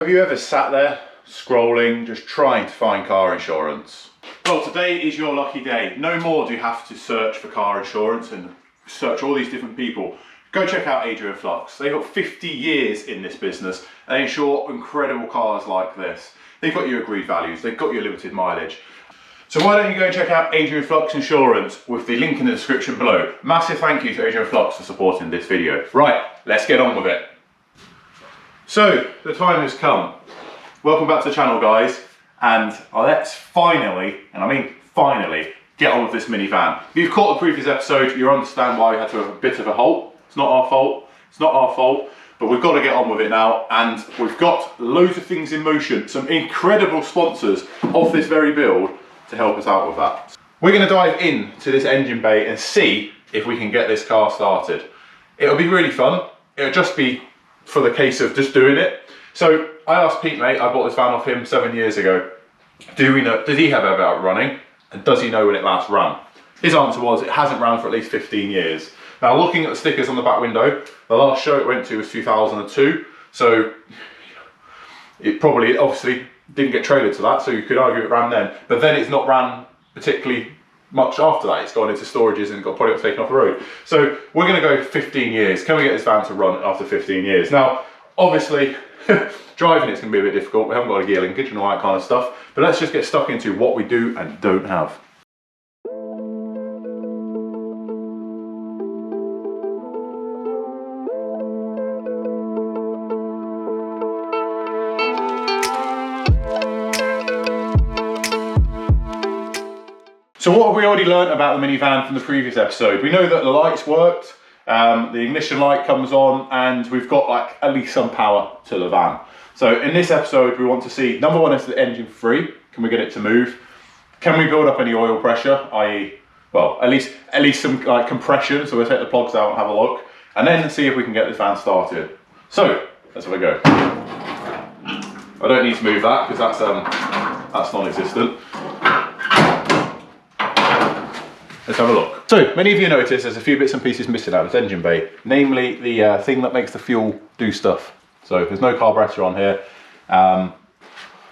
Have you ever sat there scrolling, just trying to find car insurance? Well, today is your lucky day. No more do you have to search for car insurance and search all these different people. Go check out Adrian Flux. They've got 50 years in this business. They insure incredible cars like this. They've got your agreed values, they've got your limited mileage. So why don't you go and check out Adrian Flux Insurance with the link in the description below. Massive thank you to Adrian Flux for supporting this video. Right, let's get on with it. So, the time has come. Welcome back to the channel, guys, and let's finally, and I mean finally, get on with this minivan. If you've caught the previous episode, you'll understand why we had to have a bit of a halt. It's not our fault, it's not our fault, but we've got to get on with it now, and we've got loads of things in motion, some incredible sponsors of this very build to help us out with that. We're going to dive into this engine bay and see if we can get this car started. It'll be really fun. It'll just be for the case of just doing it. So I asked Pete, mate, I bought this van off him 7 years ago. Does he have ever out running? And does he know when it last ran? His answer was, it hasn't ran for at least 15 years. Now, looking at the stickers on the back window, the last show it went to was 2002. So it probably, obviously, didn't get traded to that, so you could argue it ran then. But then it's not ran particularly much after that. It's gone into storages and probably got taken off the road. So we're going to go 15 years. Can we get this van to run after 15 years? Now, obviously, driving it's going to be a bit difficult. We haven't got a gear linkage and all that kind of stuff. But let's just get stuck into what we do and don't have. So what have we already learnt about the minivan from the previous episode? We know that the lights worked, the ignition light comes on, and we've got like at least some power to the van. So in this episode we want to see, number one, is the engine free? Can we get it to move? Can we build up any oil pressure, i.e., well, at least some like compression, so we'll take the plugs out and have a look, and then see if we can get this van started. So let's have a go. I don't need to move that because that's non-existent. Let's have a look. So, many of you notice there's a few bits and pieces missing out of this engine bay, namely the thing that makes the fuel do stuff. So, there's no carburetor on here. Yeah,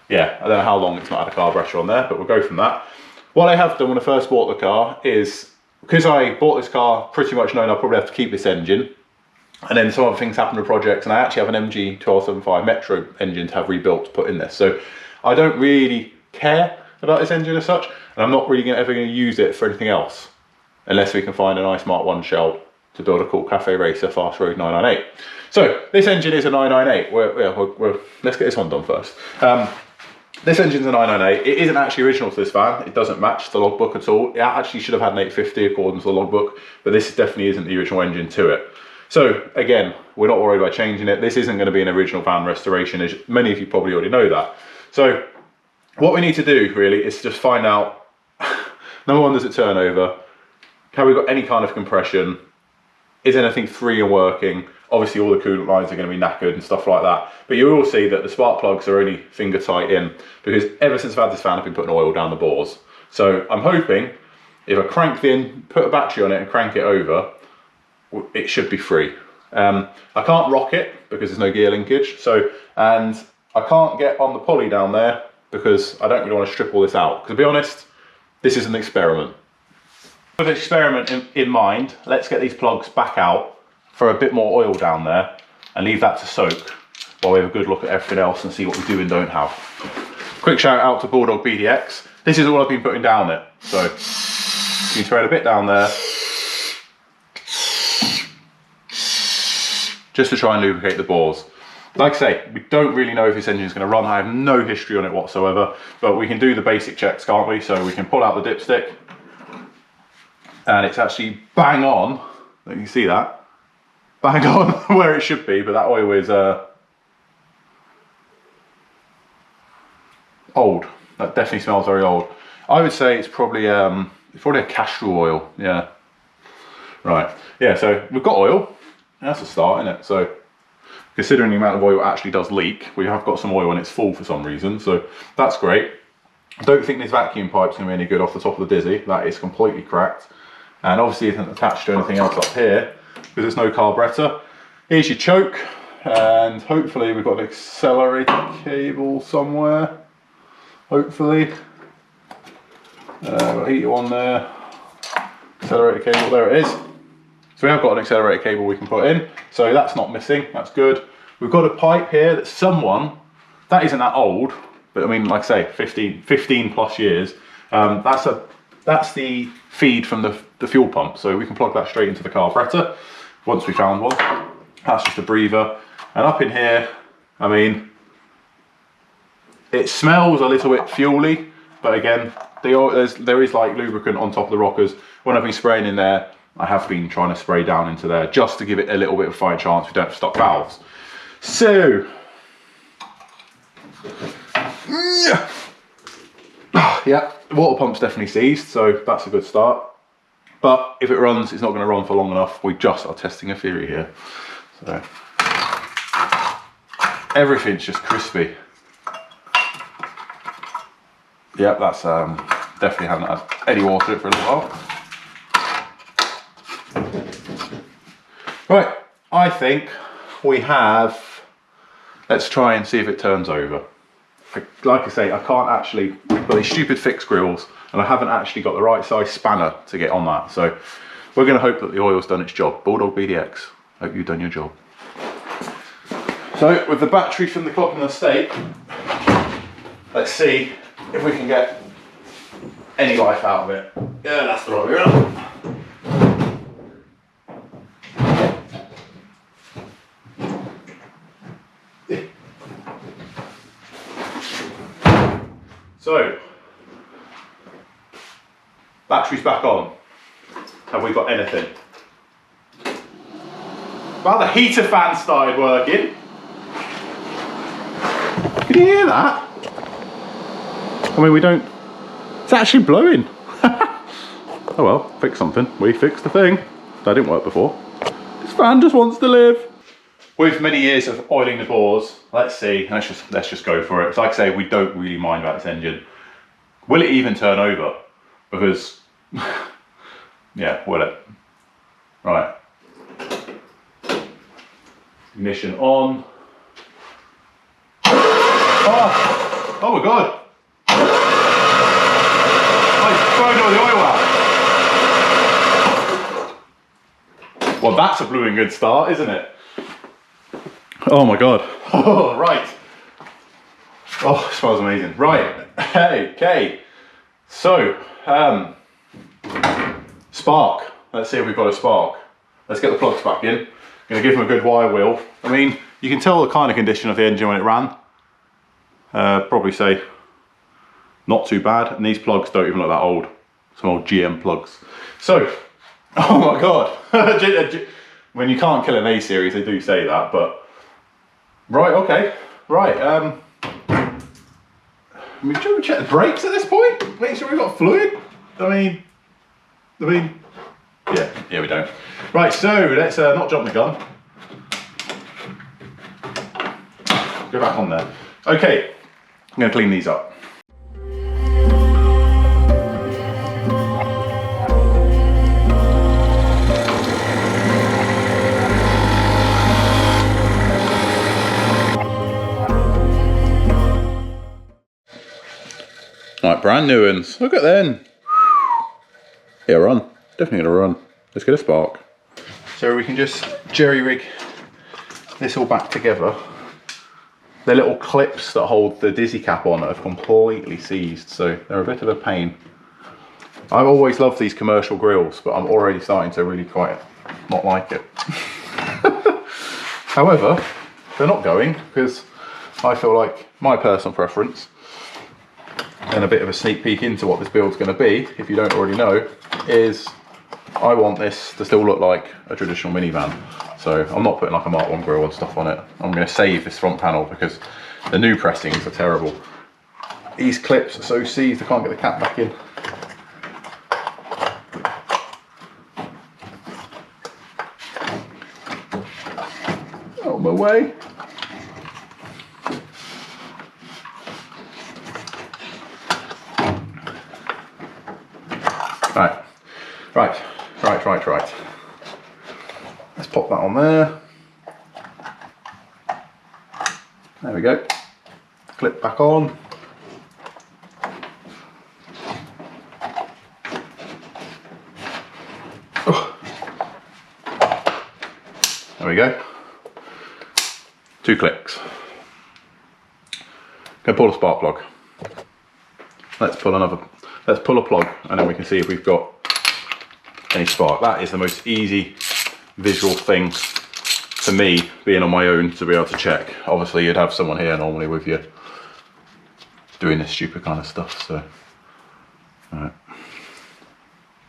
I don't know how long it's not had a carburetor on there, but we'll go from that. What I have done when I first bought the car is, because I bought this car pretty much knowing I'll probably have to keep this engine, and then some other things happen to projects, and I actually have an MG 1275 Metro engine to have rebuilt to put in this. So, I don't really care about this engine as such, and I'm not really ever going to use it for anything else unless we can find a nice Mark 1 shell to build a cool cafe racer fast road 998. So this engine is a 998. Let's get this one done first. This engine's a 998. It isn't actually original to this van. It doesn't match the logbook at all. It actually should have had an 850 according to the logbook, but this definitely isn't the original engine to it. So again, we're not worried about changing it. This isn't going to be an original van restoration, as many of you probably already know that. So what we need to do really is just find out, number one, does it turn over? Have we got any kind of compression? Is anything free and working? Obviously all the coolant lines are going to be knackered and stuff like that. But you will see that the spark plugs are only finger tight in, because ever since I've had this fan I've been putting oil down the bores. So I'm hoping if I crank in, put a battery on it and crank it over, it should be free. I can't rock it because there's no gear linkage. And I can't get on the pulley down there because I don't really want to strip all this out. Because to be honest, this is an experiment. With the experiment in mind, let's get these plugs back out for a bit more oil down there and leave that to soak while we have a good look at everything else and see what we do and don't have. Quick shout out to Bulldog BDX. This is all I've been putting down it. So you can throw a bit down there just to try and lubricate the bores. Like I say, we don't really know if this engine is going to run. I have no history on it whatsoever, but we can do the basic checks, can't we? So we can pull out the dipstick, and it's actually bang on. You can see that. Bang on where it should be, but that oil is old. That definitely smells very old. I would say it's probably a castor oil, yeah. Right, yeah, so we've got oil. That's a start, isn't it? So considering the amount of oil actually does leak, we have got some oil and it's full for some reason, so that's great. I don't think this vacuum pipe's going to be any good off the top of the Dizzy. That is completely cracked, and obviously isn't attached to anything else up here because there's no carburetor. Here's your choke. and hopefully we've got an accelerator cable somewhere. Hopefully. Got a heater on there. Accelerator cable, there it is. So we have got an accelerator cable we can put in. So that's not missing, that's good. We've got a pipe here that someone, that isn't that old, but I mean, like I say, 15 plus years. That's the feed from the fuel pump. So we can plug that straight into the carburetor once we found one. That's just a breather. And up in here, I mean, it smells a little bit fuely, but again, there is like lubricant on top of the rockers. When I've been spraying in there, I have been trying to spray down into there just to give it a little bit of a fighting chance we don't have to stop valves. So, yeah, the water pump's definitely seized, so that's a good start. But if it runs, it's not going to run for long enough. We just are testing a theory here. So, everything's just crispy. Yep, that's definitely haven't had any water in it for a little while. Right, I think we have, let's try and see if it turns over. Like I say, I can't actually, got these stupid fixed grills and I haven't actually got the right size spanner to get on that. So we're going to hope that the oil's done its job. Bulldog BDX, hope you've done your job. So with the battery from the clock and the stake, let's see if we can get any life out of it. Yeah, that's the right way around. So, battery's back on. Have we got anything? Well, the heater fan started working. Can you hear that? I mean, we don't... It's actually blowing. Oh well, fix something. We fixed the thing. That didn't work before. This fan just wants to live. With many years of oiling the bores, let's see, let's just go for it. So like I say, we don't really mind about this engine. Will it even turn over? Because, yeah, will it? Right. Ignition on. Oh my God. I've thrown all the oil out. Well, that's a blooming good start, isn't it? Oh my God. Oh, right. Oh, it smells amazing. Right. Hey, okay. So, spark. Let's see if we've got a spark. Let's get the plugs back in. Gonna give them a good wire wheel. I mean, you can tell the kind of condition of the engine when it ran. Probably say not too bad. And these plugs don't even look that old. Some old GM plugs. So, oh my God. When you can't kill an A series, they do say that, but right, okay, right. I mean, should we check the brakes at this point? Make sure we've got fluid. I mean, yeah, we don't. Right, so let's not jump the gun. Go back on there. Okay, I'm going to clean these up. Right, brand new ones. Look at them. Yeah, run. Definitely gonna run. Let's get a spark. So we can just jerry rig this all back together. The little clips that hold the dizzy cap on have completely seized, so they're a bit of a pain. I've always loved these commercial grills, but I'm already starting to really quite not like it. However, they're not going because I feel like my personal preference, and a bit of a sneak peek into what this build's going to be, if you don't already know, is I want this to still look like a traditional minivan. So I'm not putting like a Mark 1 grill and stuff on it. I'm going to save this front panel because the new pressings are terrible. These clips are so seized I can't get the cap back in. Out of my way. Right. Let's pop that on there. There we go. Clip back on. Oh. There we go. 2 clicks. Go pull a spark plug. Let's pull a plug and then we can see if we've got any spark. That is the most easy visual thing for me, being on my own, to be able to check. Obviously you'd have someone here normally with you doing this stupid kind of stuff, so. Right.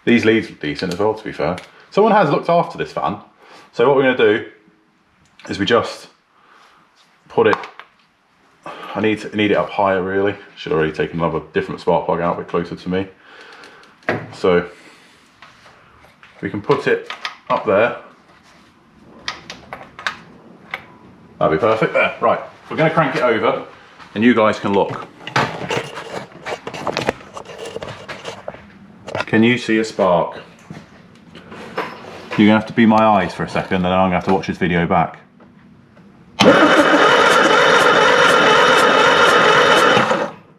These leads look decent as well, to be fair. Someone has looked after this fan. So what we're going to do is we just put it, I need it up higher really. Should already take another different spark plug out a bit closer to me. So we can put it up there. That'd be perfect there. Right, we're going to crank it over and you guys can look. Can you see a spark? You're going to have to be my eyes for a second and then I'm going to have to watch this video back.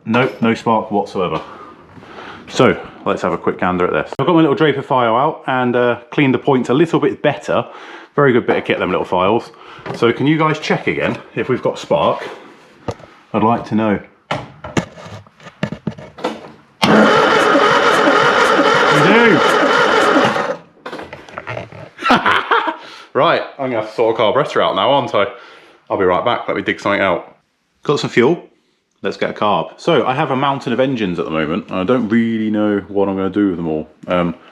Nope, no spark whatsoever. So let's have a quick gander at this. I've got my little Draper file out and cleaned the points a little bit better. Very good bit of kit, them little files. So can you guys check again if we've got spark? I'd like to know. We do! Right, I'm gonna have to sort a carburetor out now, aren't I? I'll be right back, let me dig something out. Got some fuel. Let's get a carb. So I have a mountain of engines at the moment and I don't really know what I'm going to do with them all.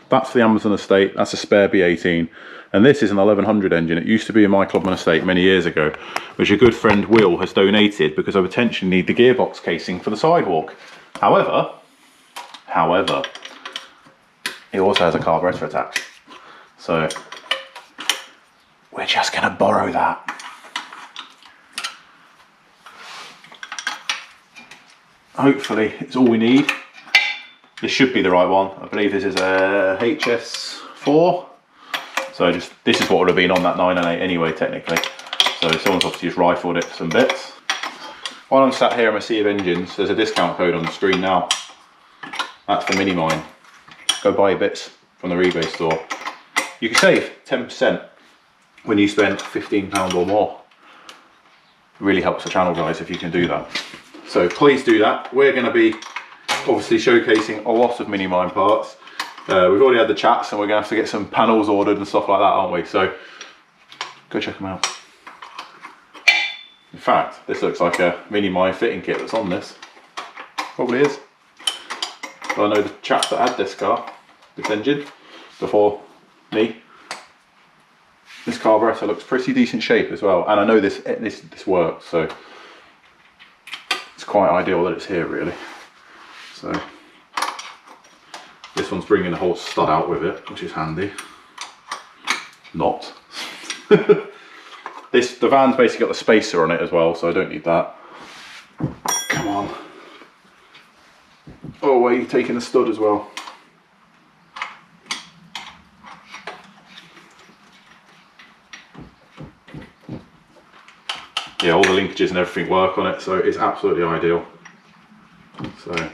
That's the Amazon estate, that's a spare B18, and this is an 1100 engine. It used to be in my Clubman estate many years ago, which a good friend Will has donated because I potentially need the gearbox casing for the sidewalk. However, it also has a carburetor attached. So we're just going to borrow that. Hopefully it's all we need. This should be the right one. I believe this is a HS4. So this is what would have been on that 998 anyway, technically. So someone's obviously just rifled it for some bits. While I'm sat here in my sea of engines, there's a discount code on the screen now. That's the Minimine. Go buy your bits from the eBay store. You can save 10% when you spend £15 or more. It really helps the channel, guys, if you can do that. So please do that. We're going to be obviously showcasing a lot of Minimine parts. We've already had the chats and we're going to have to get some panels ordered and stuff like that, aren't we? So go check them out. In fact, this looks like a Minimine fitting kit that's on this. Probably is. But I know the chaps that had this car, this engine, before me. This carburetor looks pretty decent shape as well. And I know this works, so it's quite ideal that it's here really. So this one's bringing the whole stud out with it, which is handy. Not. The van's basically got the spacer on it as well, so I don't need that. Come on. Oh, wait, you're taking the stud as well. Yeah, all the linkages and everything work on it, so it's absolutely ideal. So,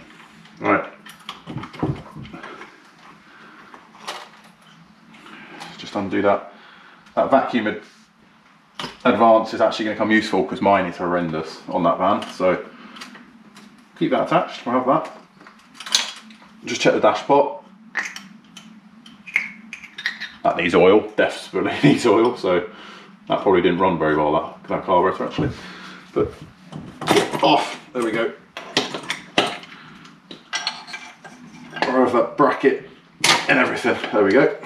right. Just undo that. That vacuum advance is actually going to come useful because mine is horrendous on that van. So keep that attached. We'll have that. Just check the dashpot. That needs oil. Desperately needs oil. So that probably didn't run very well, that carburetor actually. But off. There we go. Remove that bracket and everything. There we go.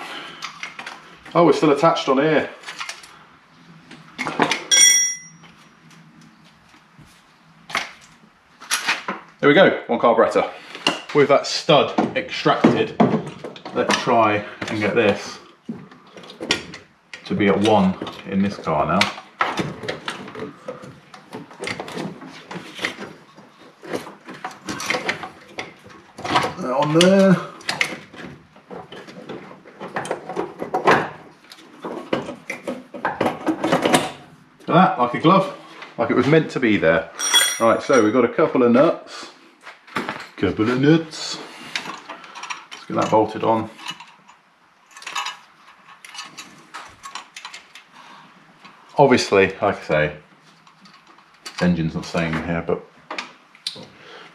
Oh, we're still attached on here. There we go, one carburetor. With that stud extracted, let's try and get this to be at 1 in this car now. That on there. That, like a glove, like it was meant to be there. Right, so we've got a couple of nuts. Let's get that bolted on. Obviously, like I say, this engine's not staying in here, but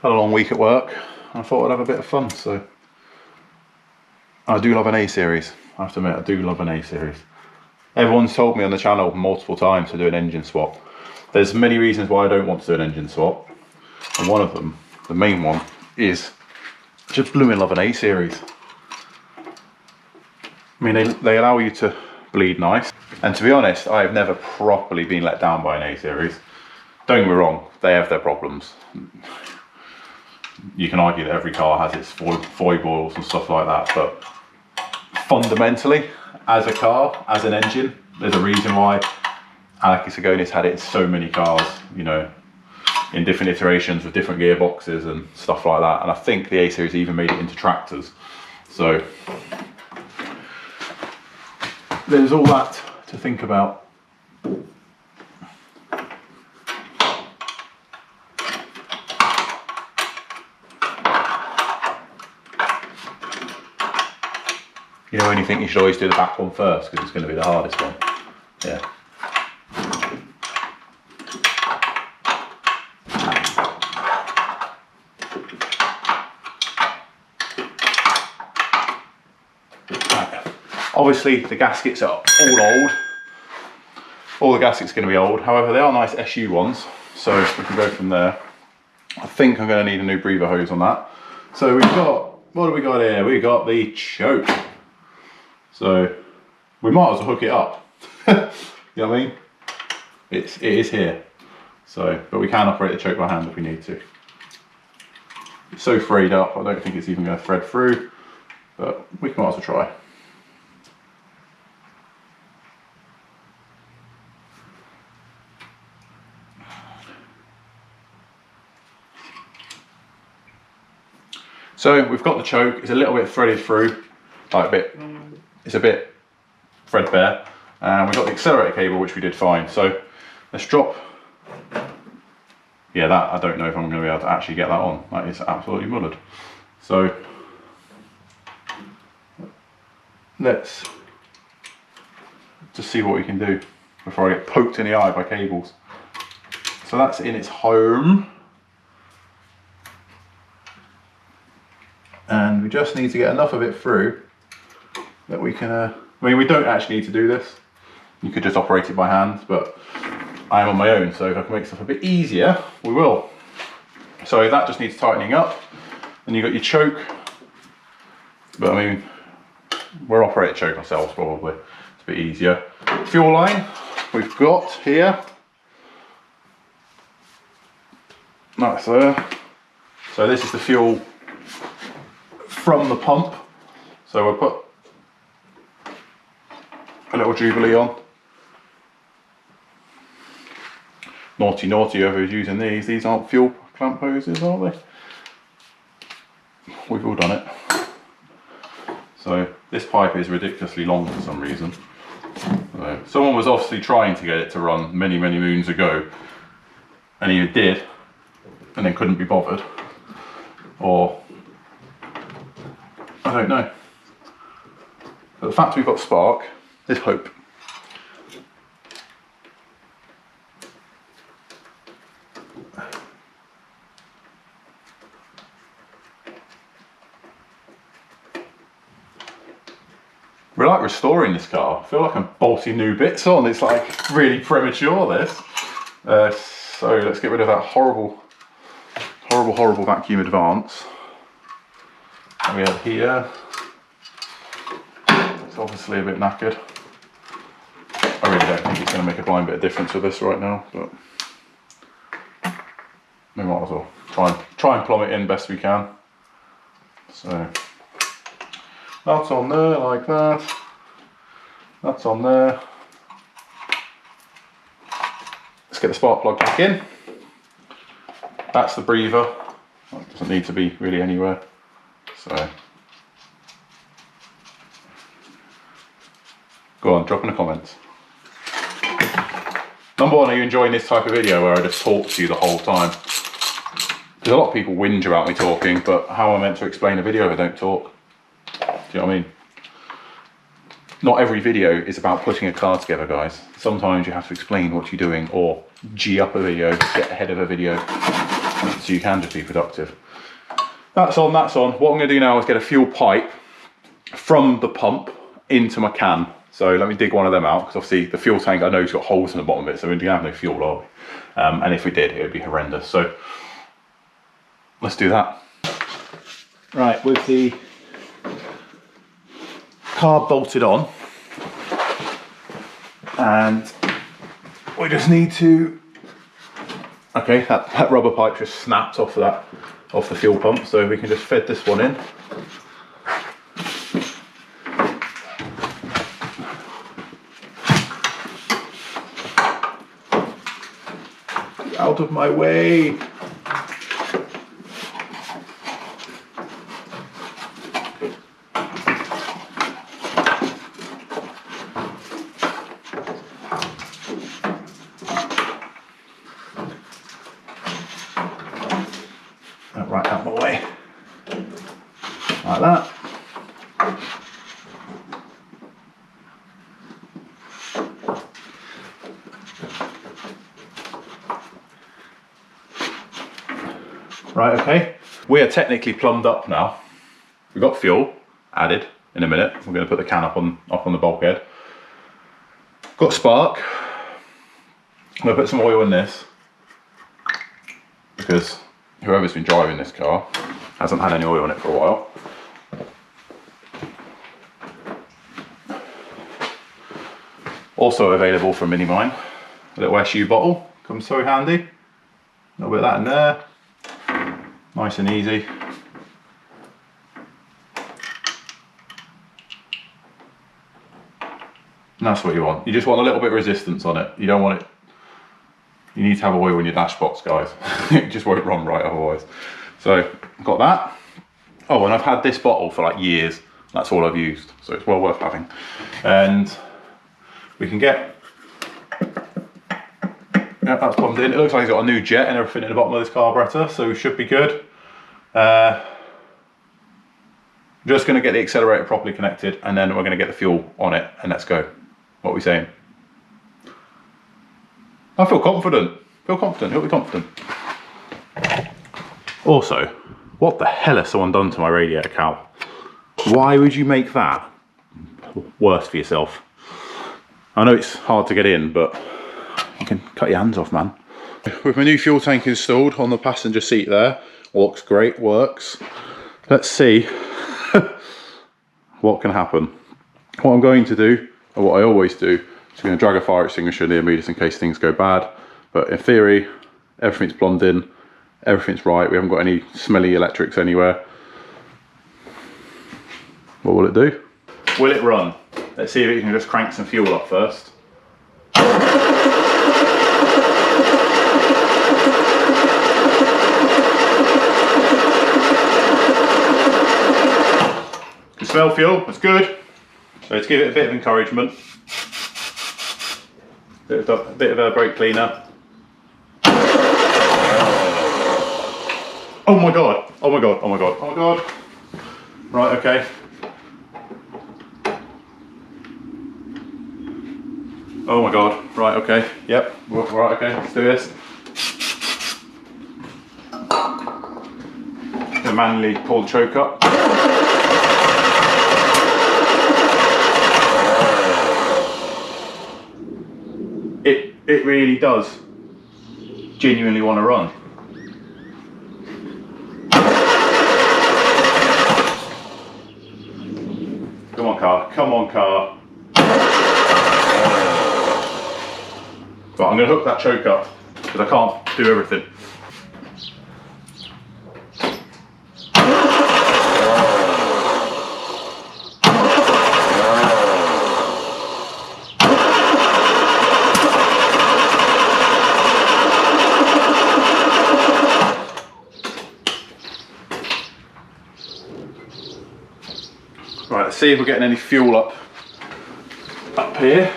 had a long week at work and I thought I'd have a bit of fun. So I do love an A series. I have to admit, I do love an A series. Everyone's told me on the channel multiple times to do an engine swap. There's many reasons why I don't want to do an engine swap, and one of them, the main one, is just blooming love an A series. I mean, they allow you to bleed nice, and to be honest, I have never properly been let down by an A series. Don't get me wrong, they have their problems. You can argue that every car has its foibles and stuff like that, but fundamentally, as a car, as an engine, there's a reason why Alec Isagonis had it in so many cars, you know, in different iterations with different gearboxes and stuff like that. And I think the A series even made it into tractors. So there's all that to think about. You know when you think you should always do the back one first because it's going to be the hardest one? Yeah. Obviously the gaskets are all old. All the gaskets are going to be old. However, they are nice SU ones, so we can go from there. I think I'm going to need a new breather hose on that. So we've got, what do we got here? We got the choke. So we might as well hook it up. You know what I mean? It is here. So, but we can operate the choke by hand if we need to. It's so frayed up, I don't think it's even going to thread through, but we might as well try. So we've got the choke, it's a little bit threaded through, like it's a bit threadbare. And we've got the accelerator cable, which we did fine. So let's drop, yeah, that, I don't know if I'm going to be able to actually get that on. That is absolutely mullered. So let's just see what we can do before I get poked in the eye by cables. So that's in its home. And we just need to get enough of it through that we can, I mean, we don't actually need to do this. You could just operate it by hand, but I am on my own, so if I can make stuff a bit easier, we will. So that just needs tightening up. And you've got your choke, but I mean, we'll operate a choke ourselves probably. It's a bit easier. Fuel line, we've got here. That's there. So this is the fuel from the pump. So we'll put a little Jubilee on. Naughty, naughty whoever's using these. These aren't fuel clamp hoses, are they? We've all done it. So this pipe is ridiculously long for some reason. So someone was obviously trying to get it to run many, many moons ago, and either did, and then couldn't be bothered, or I don't know. But the fact we've got spark is hope. We're like restoring this car. I feel like I'm bolting new bits on. It's like really premature, this. So let's get rid of that horrible vacuum advance that we have here. It's obviously a bit knackered. I really don't think it's going to make a blind bit of difference with this right now, but we might as well try and plumb it in best we can. So that's on there like that. That's on there. Let's get the spark plug back in. That's the breather. That doesn't need to be really anywhere. So go on, drop in the comments. Number one, are you enjoying this type of video where I just talk to you the whole time? Because a lot of people whinge about me talking, but how am I meant to explain a video if I don't talk? Do you know what I mean? Not every video is about putting a car together, guys. Sometimes you have to explain what you're doing or G up a video, get ahead of a video, so you can just be productive. That's on, that's on. What I'm gonna do now is get a fuel pipe from the pump into my can. So let me dig one of them out, because obviously the fuel tank, I know it's got holes in the bottom of it, so we're gonna have no fuel, are we? And if we did, it would be horrendous. So let's do that. Right, with the carb bolted on, and we just need to, okay, that rubber pipe just snapped off the fuel pump, so we can just feed this one in. Get out of my way. Right out of my way, like that. Right, okay. We are technically plumbed up now. We've got fuel added in a minute. We're going to put the can up on the bulkhead. Got spark. I'm going to put some oil in this, because whoever's been driving this car hasn't had any oil in it for a while. Also available from Minimine, a little SU bottle, comes so handy. A little bit of that in there, nice and easy. And that's what you want. You just want a little bit of resistance on it. You don't want it, you need to have oil in your dash box, guys. It just won't run right otherwise. So, got that. Oh, and I've had this bottle for like years. That's all I've used, so it's well worth having. And we can get, yeah, that's plumbed in. It looks like it's got a new jet and everything in the bottom of this carburetor, so we should be good. Just going to get the accelerator properly connected, and then we're going to get the fuel on it, and let's go. What are we saying? I feel confident. Feel confident. You'll be confident. Also, what the hell has someone done to my radiator cowl? Why would you make that worse for yourself? I know it's hard to get in, but you can cut your hands off, man. With my new fuel tank installed on the passenger seat there, looks great, works. Let's see what can happen. What I'm going to do, or what I always do, is I'm going to drag a fire extinguisher near me just in case things go bad. But in theory, everything's plumbed in, everything's right. We haven't got any smelly electrics anywhere. What will it do? Will it run? Let's see if it can just crank some fuel up first. Can smell fuel, that's good. So let's give it a bit of encouragement. Bit of a brake cleaner. Oh my god, oh my god, oh my god, oh my god. Right, okay. Oh my god, right, okay, yep, right, okay, let's do this. Gonna manually pull the choke up. It really does genuinely want to run. Come on car, come on car. But I'm going to hook that choke up because I can't do everything. Right, let's see if we're getting any fuel up here.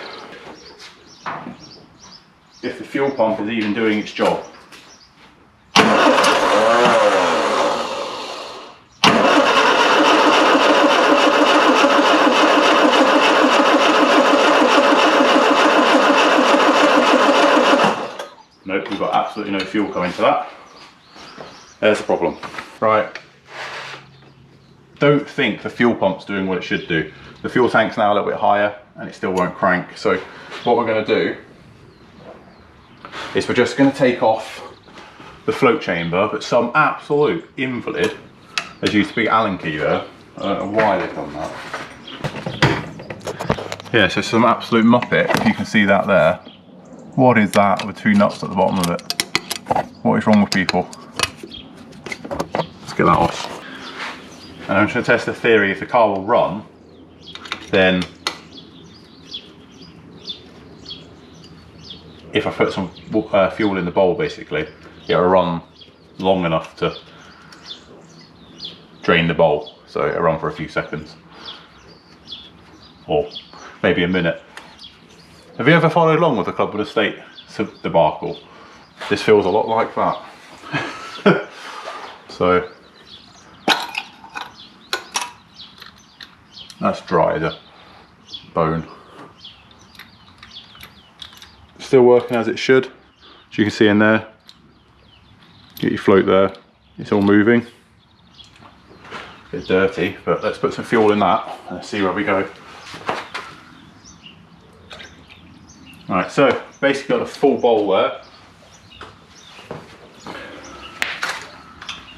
if the fuel pump is even doing its job. Nope, we've got absolutely no fuel coming to that. There's the problem. Right. Don't think the fuel pump's doing what it should do. The fuel tank's now a little bit higher and it still won't crank. So what we're going to do is we're just going to take off the float chamber, but some absolute invalid has used a big Allen key there. I don't know why they've done that. Yeah, so some absolute muppet, if you can see that there. What is that with two nuts at the bottom of it? What is wrong with people? Let's get that off. And I'm just going to test the theory, if the car will run, then if I put some fuel in the bowl, basically, it'll run long enough to drain the bowl. So it'll run for a few seconds. Or maybe a minute. Have you ever followed along with the Club of the State debacle? This feels a lot like that. So that's dry as a bone. Still working as it should. As you can see in there, get your float there, it's all moving. A bit dirty, but let's put some fuel in that and see where we go. Right, so basically got a full bowl there.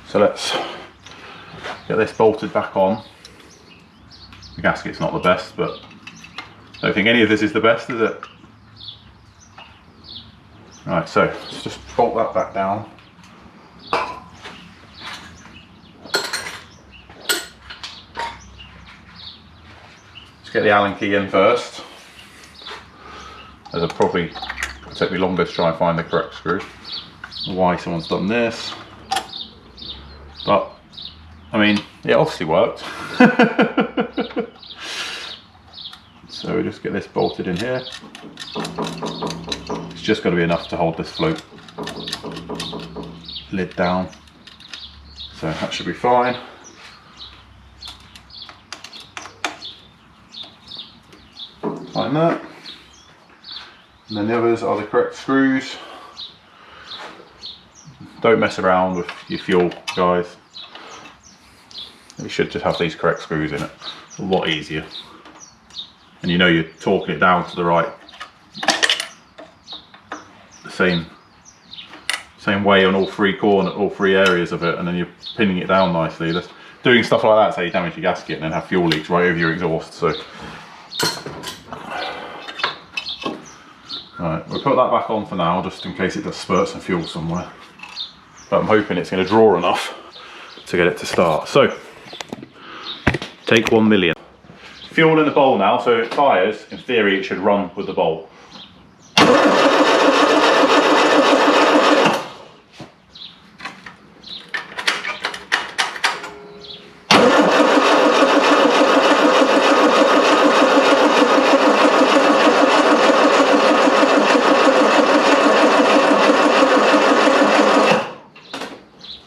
So let's get this bolted back on. The gasket's not the best, but I don't think any of this is the best, is it? Right, so let's just bolt that back down. Let's get the Allen key in first, as it'll probably take me longer to try and find the correct screw. Why someone's done this, but I mean, it obviously worked. So we just get this bolted in here. It's just got to be enough to hold this float lid down, so that should be fine. Like that. And then the others are the correct screws. Don't mess around with your fuel, guys. You should just have these correct screws in it. It's a lot easier. And you know you're torquing it down to the right, the same way on all three areas of it, and then you're pinning it down nicely. Doing stuff like that, say you damage your gasket and then have fuel leaks right over your exhaust. So, right, we'll put that back on for now, just in case it does spurt some fuel somewhere. But I'm hoping it's going to draw enough to get it to start. So, take 1 million. Fuel in the bowl now, so it fires, in theory it should run with the bowl.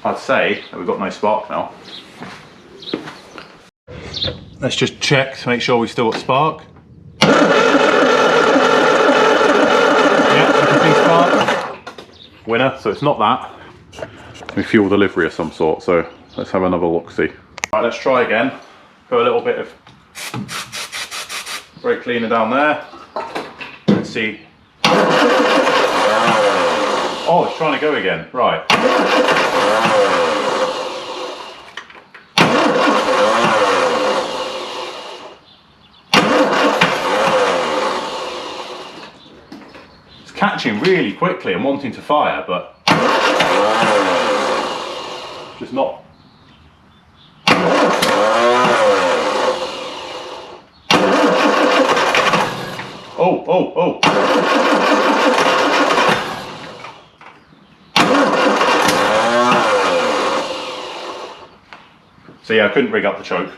I'd say that we've got no spark now. Let's just check to make sure we've still got spark. Yeah, I can see spark. Winner, so it's not that. We fuel delivery of some sort, so let's have another look-see. Right, let's try again. Put a little bit of brake cleaner down there. Let's see. Oh, it's trying to go again, right. Catching really quickly and wanting to fire, but just not. Oh, oh, oh. So yeah, I couldn't rig up the choke.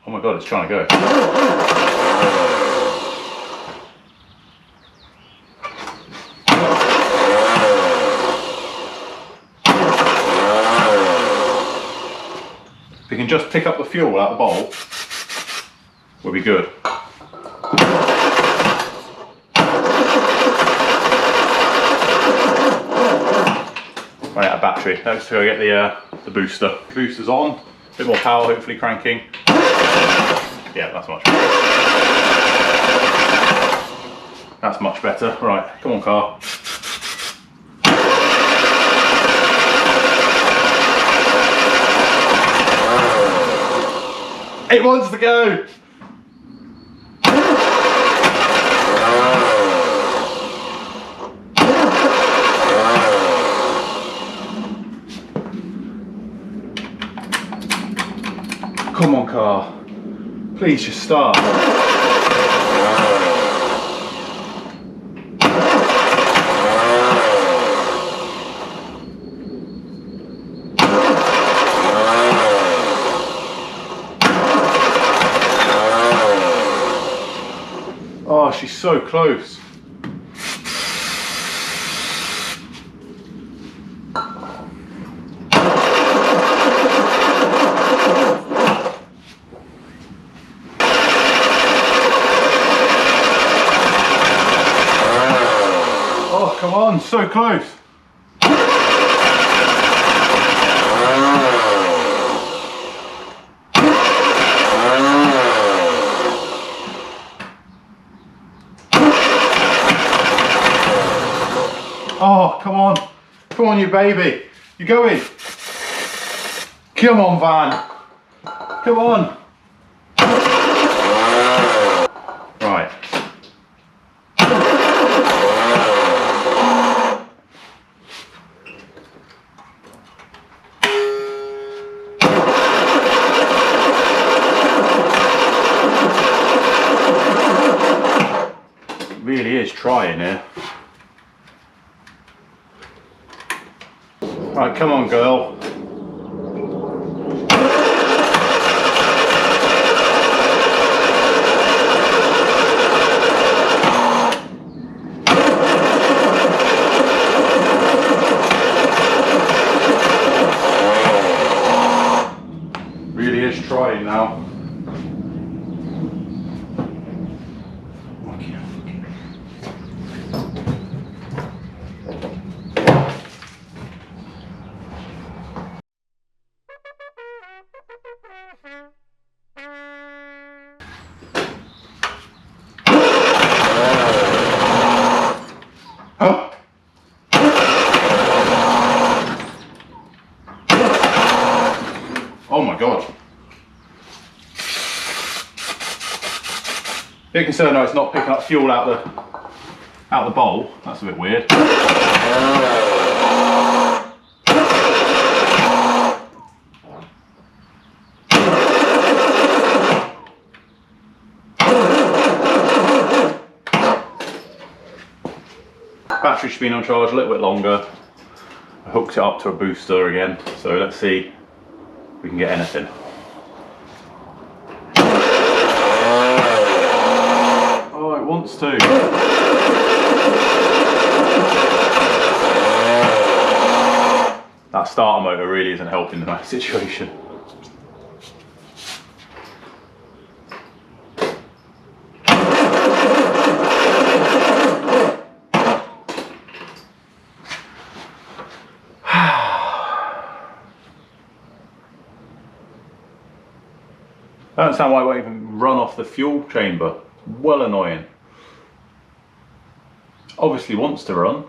Oh my god, it's trying to go. If we can just pick up the fuel out the bowl, we'll be good. Right, out of battery. Let's go get the booster. Booster's on. A bit more power, hopefully cranking. Yeah, that's much better. That's much better. Right, come on, car. It wants to go. Come on, car. Please just start. Oh, she's so close. Oh, come on, so close. Oh, come on. Come on, you baby. You're going. Come on, van. Come on. Right. It really is trying here. Right, come on, girl. Really is trying now. Oh my god. Bit concerned now it's not picking up fuel out the bowl. That's a bit weird. Battery should be on charge a little bit longer. I hooked it up to a booster again, so let's see if we can get anything. Oh, it wants to. That starter motor really isn't helping in my situation. I don't understand why it won't even run off the fuel chamber. Well annoying. Obviously wants to run.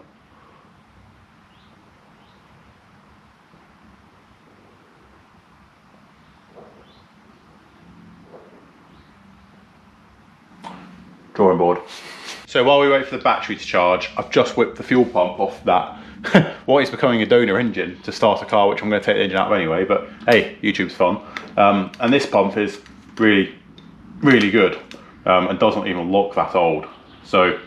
Drawing board. So while we wait for the battery to charge, I've just whipped the fuel pump off that what is becoming a donor engine to start a car, which I'm going to take the engine out of anyway, but hey, YouTube's fun. And this pump is really good and doesn't even look that old. So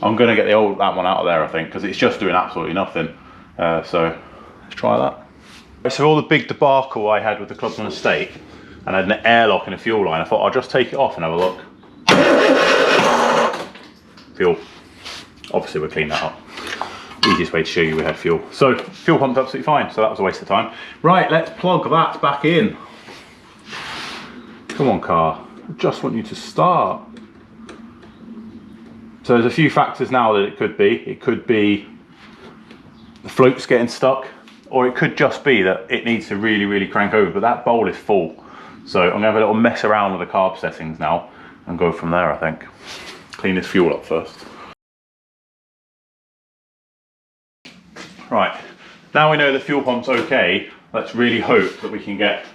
I'm going to get that one out of there, I think, because it's just doing absolutely nothing. So let's try that. So all the big debacle I had with the Clubman estate, and I had an airlock in a fuel line. I thought I'll just take it off and have a look. Fuel. Obviously we'll clean that up. Easiest way to show you we had fuel. So fuel pump's absolutely fine, so that was a waste of time. Right, let's plug that back in. Come on, car. I just want you to start. So there's a few factors now that it could be. It could be the float's getting stuck, or it could just be that it needs to really, really crank over, but that bowl is full. So I'm gonna have a little mess around with the carb settings now and go from there, I think. Clean this fuel up first. Right, now we know the fuel pump's okay, let's really hope that we can get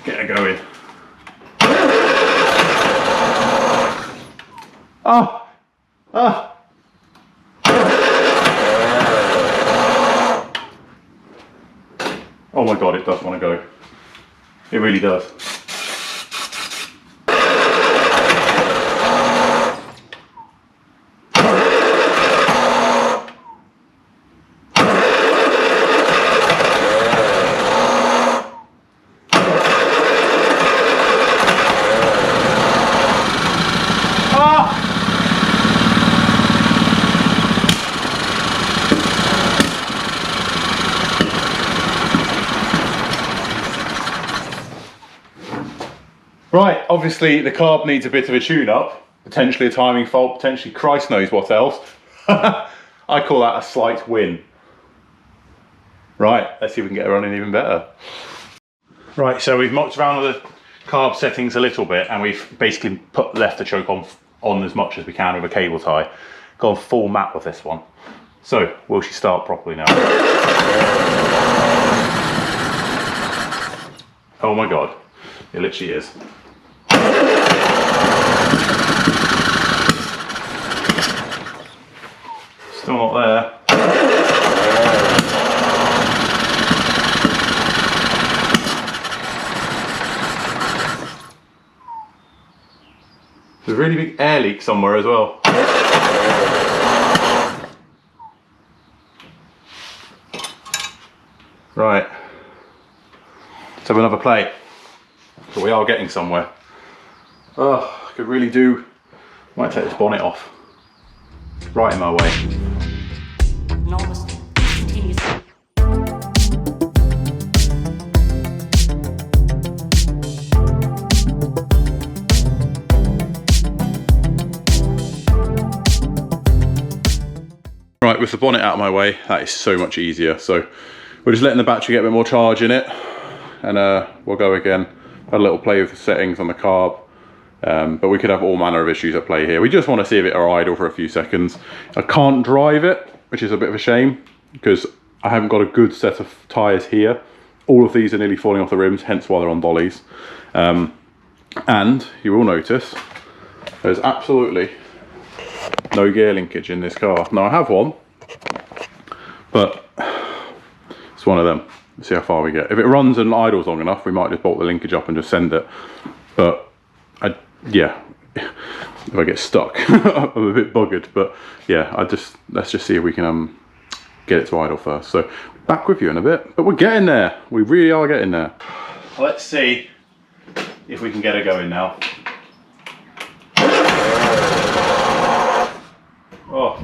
it going. Oh! Oh! Oh my god, it does want to go. It really does. Right, obviously the carb needs a bit of a tune-up, potentially a timing fault, potentially Christ knows what else. I call that a slight win. Right, let's see if we can get it running even better. Right, so we've mucked around with the carb settings a little bit, and we've basically left the choke on as much as we can with a cable tie. Gone full map with this one. So, will she start properly now? Oh my god, it literally is. Still not there. There's a really big air leak somewhere as well. Right. Let's have another play. But we are getting somewhere. Oh, I could really do. Might take this bonnet off. It's right in my way. Right, with the bonnet out of my way, that is so much easier. So we're just letting the battery get a bit more charge in it, and we'll go again. Had a little play with the settings on the carb, but we could have all manner of issues at play here. We just want to see if it are idle for a few seconds. I can't drive it, which is a bit of a shame, because I haven't got a good set of tyres here. All of these are nearly falling off the rims, hence why they're on dollies. And you will notice there's absolutely no gear linkage in this car. Now I have one, but it's one of them. Let's see how far we get. If it runs and idles long enough, we might just bolt the linkage up and just send it. But yeah, if I get stuck, I'm a bit buggered. But yeah, let's just see if we can get it to idle first. So back with you in a bit. But we're getting there. We really are getting there. Let's see if we can get it going now. Oh.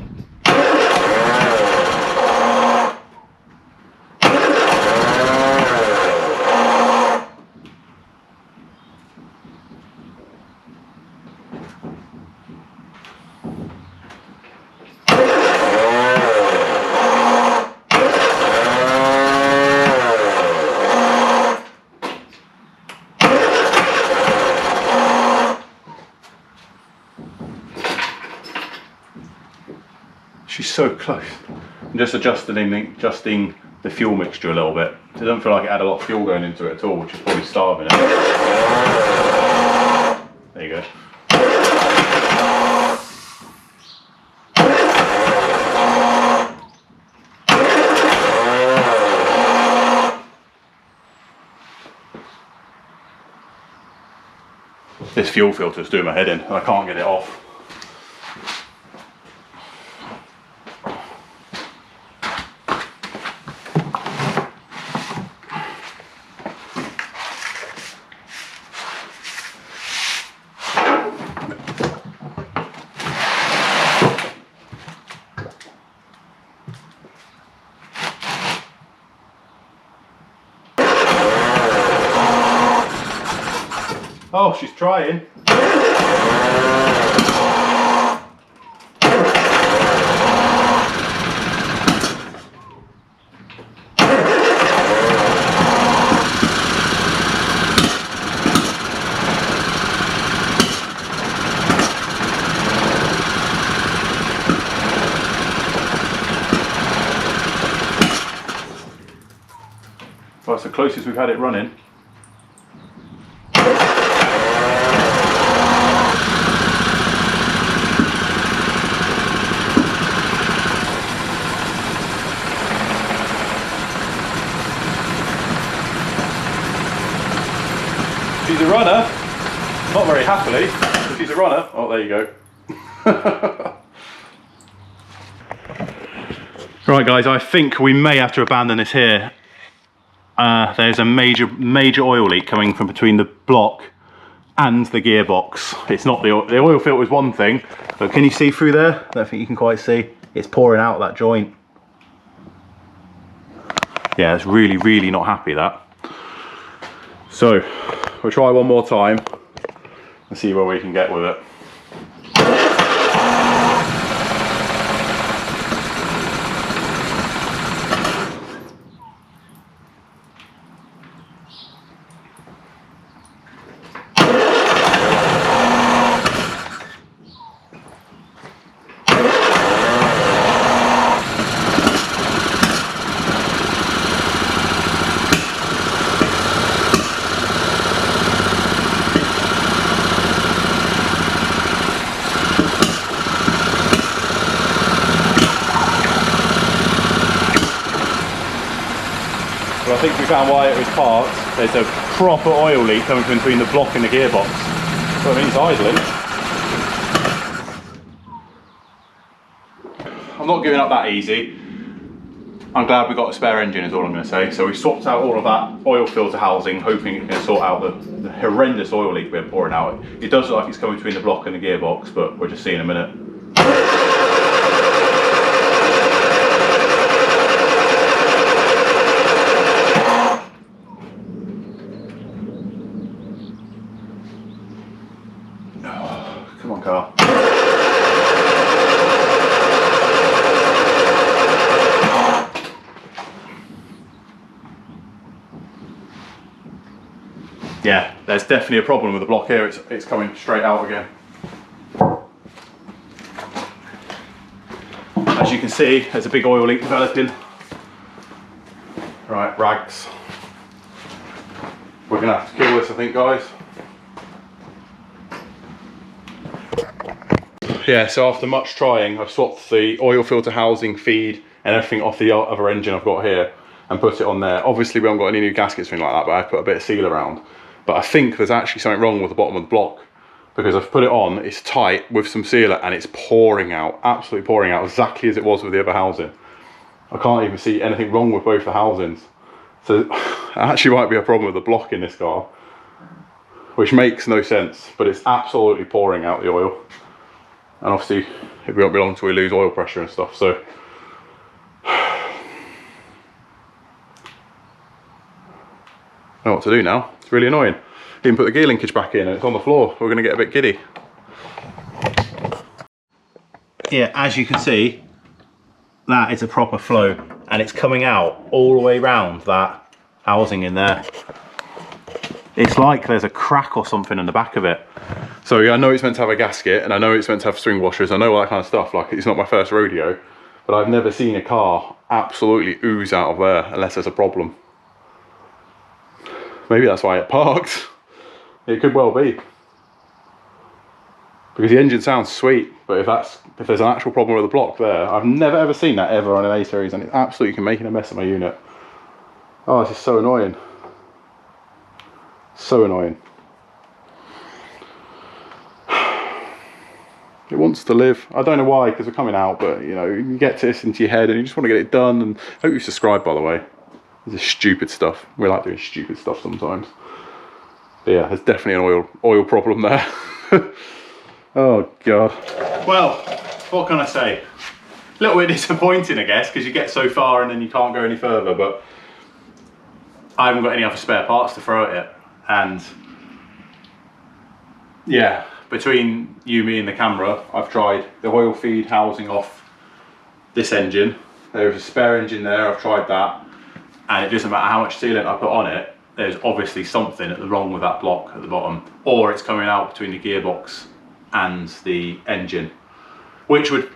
She's so close. I'm just adjusting the fuel mixture a little bit. It doesn't feel like it had a lot of fuel going into it at all, which is probably starving it. There you go. This fuel filter is doing my head in, and I can't get it off. Oh, she's trying. Well, that's the closest we've had it running. She's a runner, not very happily, but she's a runner. Oh, there you go. Right guys, I think we may have to abandon this here. There's a major oil leak coming from between the block and the gearbox. It's not the oil filter is one thing, but can you see through there? I don't think you can quite see. It's pouring out that joint. Yeah, it's really not happy, that. So we'll try one more time and see where we can get with it. Well, I think we found why it was parked. There's a proper oil leak coming from between the block and the gearbox. So it means idling. I'm not giving up that easy. I'm glad we got a spare engine is all I'm going to say. So we swapped out all of that oil filter housing, hoping it can sort out the horrendous oil leak we're pouring out. It does look like it's coming between the block and the gearbox, but we'll just see in a minute. Come on, car. Yeah, there's definitely a problem with the block here. It's coming straight out again. As you can see, there's a big oil leak developing. Right, rags. We're gonna have to kill this, I think, guys. Yeah, so after much trying, I've swapped the oil filter housing, feed, and everything off the other engine I've got here and put it on there. Obviously, we haven't got any new gaskets or anything like that, but I put a bit of seal around. But I think there's actually something wrong with the bottom of the block because I've put it on, it's tight with some sealer and it's pouring out, absolutely pouring out, exactly as it was with the other housing. I can't even see anything wrong with both the housings. So it actually might be a problem with the block in this car, which makes no sense, but it's absolutely pouring out the oil. And obviously it won't be long until we lose oil pressure and stuff, so. I know what to do now. It's really annoying. Even put the gear linkage back in and it's on the floor. We're going to get a bit giddy. Yeah, as you can see, that is a proper flow and it's coming out all the way around that housing in there. It's like there's a crack or something in the back of it. So yeah, I know it's meant to have a gasket and I know it's meant to have string washers. I know all that kind of stuff. Like, it's not my first rodeo, but I've never seen a car absolutely ooze out of there unless there's a problem. Maybe that's why it parked. It could well be. Because the engine sounds sweet, but if there's an actual problem with the block there, I've never ever seen that ever on an A series, and it's absolutely making a mess of my unit. Oh, this is so annoying. So annoying. It wants to live. I don't know why, because we're coming out, but you know, you get this into your head and you just want to get it done. And I hope you subscribe, by the way. This is stupid stuff. We like doing stupid stuff sometimes. But yeah, there's definitely an oil problem there. Oh god. Well, what can I say? A little bit disappointing, I guess, because you get so far and then you can't go any further, but I haven't got any other spare parts to throw at it. And yeah, between you, me and the camera, I've tried the oil feed housing off this engine. There's a spare engine there, I've tried that, and it doesn't matter how much sealant I put on it, there's obviously something wrong with that block at the bottom, or it's coming out between the gearbox and the engine, which would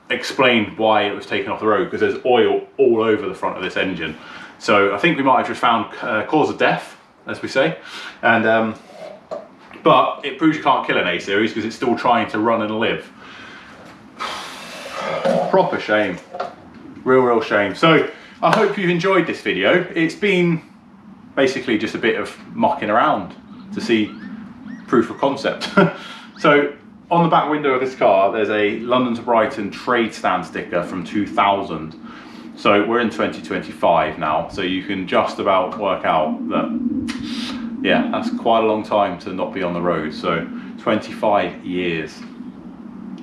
explain why it was taken off the road, because there's oil all over the front of this engine. So I think we might have just found cause of death, as we say, and but it proves you can't kill an A series because it's still trying to run and live. Proper shame, real shame. So I hope you've enjoyed this video. It's been basically just a bit of mucking around to see proof of concept. So on the back window of this car, there's a London to Brighton trade stand sticker from 2000. So we're in 2025 now, so you can just about work out that, yeah, that's quite a long time to not be on the road. So 25 years.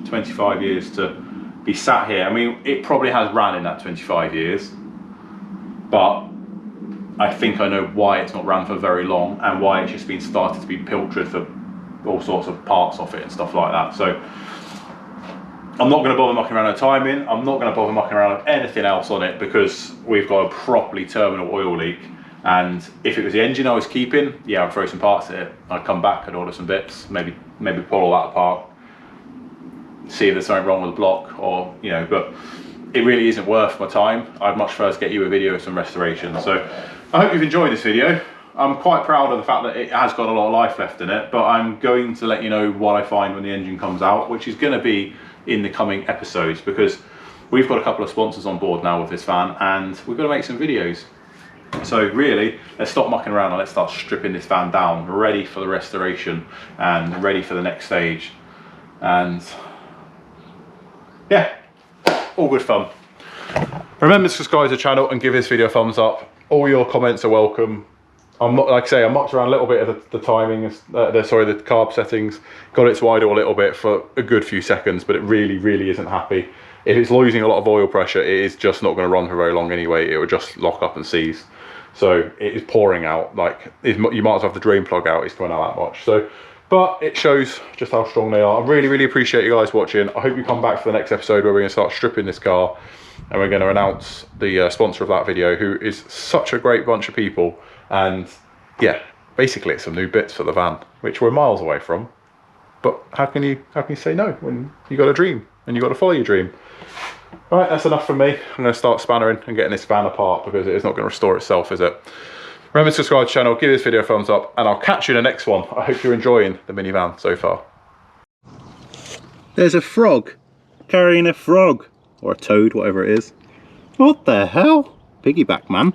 25 years to be sat here. I mean, it probably has ran in that 25 years, but I think I know why it's not ran for very long and why it's just been started to be pilfered for all sorts of parts off it and stuff like that. So I'm not going to bother mucking around with timing. I'm not going to bother mucking around with anything else on it because we've got a properly terminal oil leak. And if it was the engine I was keeping, yeah, I'd throw some parts at it. I'd come back and order some bits, maybe pull all that apart, see if there's something wrong with the block, or, you know, but it really isn't worth my time. I'd much first get you a video of some restoration. So I hope you've enjoyed this video. I'm quite proud of the fact that it has got a lot of life left in it, but I'm going to let you know what I find when the engine comes out, which is going to be in the coming episodes, because we've got a couple of sponsors on board now with this van and we've got to make some videos. So really, let's stop mucking around and let's start stripping this van down, ready for the restoration and ready for the next stage. And yeah, all good fun. Remember to subscribe to the channel and give this video a thumbs up. All your comments are welcome. I'm not, like I say, I mucked around a little bit of the timing, the carb settings, got it to idle a little bit for a good few seconds, but it really isn't happy. If it's losing a lot of oil pressure, it is just not going to run for very long anyway. It will just lock up and seize. So it is pouring out, like you might as well have the drain plug out, it's coming out that much. So, but it shows just how strong they are. I really appreciate you guys watching. I hope you come back for the next episode where we're going to start stripping this car and we're going to announce the sponsor of that video, who is such a great bunch of people. And yeah, basically it's some new bits for the van, which we're miles away from. But how can you say no when you got a dream and you got to follow your dream? Right, that's enough from me. I'm going to start spannering and getting this van apart because it is not going to restore itself, is it? Remember to subscribe to the channel, give this video a thumbs up, and I'll catch you in the next one. I hope you're enjoying the minivan so far. There's a frog carrying a frog, or a toad, whatever it is. What the hell? Piggyback, man.